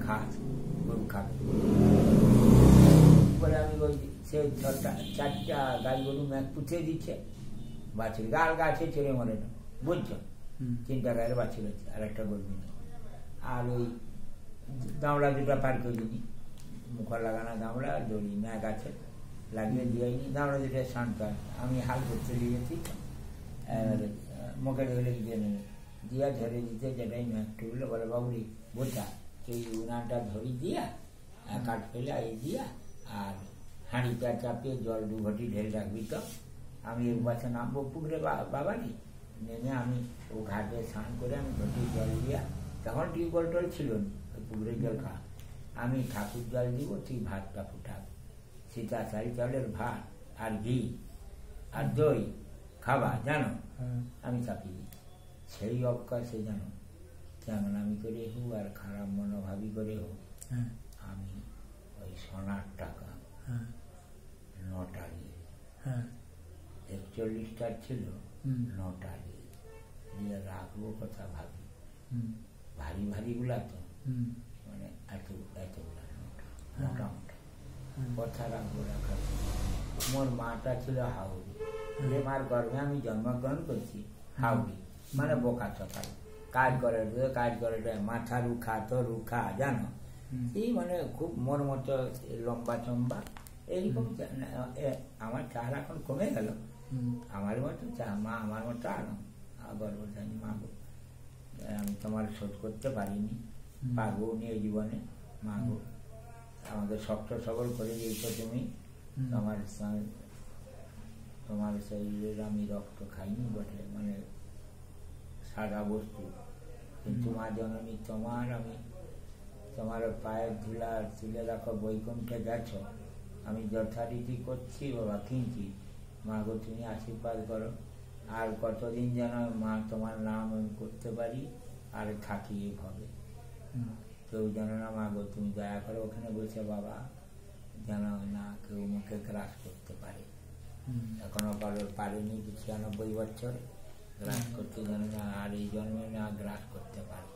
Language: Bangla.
ঘাস গরু খাবে। বলে আমি ওই সে চারটা গাই গরু ম্যাক পুঁতে দিচ্ছে, বাছুর গাল গাছে চড়ে মরে না, বুঝছো? 3টা গায়ের বাছুর আছে আর একটা গরু নেই। আর ওই গামলা 2টা পার করে দিনি, মুখর লাগানো গামলা, দড়ি ম্যাক আছে লাগিয়ে দিয়েনি, গামলা 2টা শান্ত আছে। আমি হাল করতে দিয়েছি, মুখে ধরে দিয়ে নেবে দিয়া ধরে দিতে, যেটাই ম্যাক টুকলো বলে বাবুরি বোঝা এই উনানটা ধরি দিয়া কাঠ ফেলে এই দিয়া আর হাঁড়িটা চাপিয়ে জল 2 ঘটি ঢেলে রাখবি। তো আমি এক বছর নামবো পুকুরে বাবারই, নেমে আমি ও ঘাটে স্নান করে আমি ঘটি জল দিয়া, তখন টিউবওয়েল টল ছিল না, ওই পুকুরের জল খা, আমি ঠাকুর জল দিব, তুই ভাতটা ফুটাবি, সীতা শাড়ি চালের ভাত আর ঘি আর দই খাবা জানো, আমি চাপিয়ে দিই। সেই অবকাশে জানো কেমন আমি করে হোক আর খারাপ মনোভাবী করে হোক, আমি ওই সোনার টাকা 9টা দিয়ে 41টা ছিল, 9টা দিয়ে রাখবো কথা ভাবি, ভারী ভারী গুলা তো মানে এতগুলা নোটা মোটা মোটা কথা রাখবো রাখার। মোর মাটা ছিল হাওড়ি, যে মার গর্ভে আমি জন্মগ্রহণ করছি, হাওড়ি মানে বোকা চকাল, কাজ করে মাথা রুখা তো রুখা জানো, এই মানে খুব মোর মতো লম্বা চম্বা এইরকম। আমার চেহারা এখন কমে গেল, আমার মতো মা আমার মতো আনো গর্ব জানি মা গো, আমি তোমার শোধ করতে পারিনি, পারবো নিয়ে জীবনে, মা গো আমাদের শক্ত সবল করে দিয়েছো তুমি, তোমার শরীরের আমি রক্ত খাইনি বটে, মানে সাদা বস্তু, কিন্তু মা জননী তোমার আমি তোমার পায়ের ধুলা তুলে রাখো, বৈকুণ্ঠে গেছো, আমি যথারীতি করছি বাবা, কিনছি মা গো তুমি আশীর্বাদ করো, আর কতদিন যেন মা তোমার নাম আমি করতে পারি আর থাকি এইভাবে, কেউ যেন না মা গো তুমি দয়া করো, ওখানে বসে বাবা যেন না কেউ মুখে গ্রাস করতে পারে, এখনো পারেনি 96 বছর গ্রাস করতে যেন না, আর এই জন্মে না গ্রাস করতে পারে।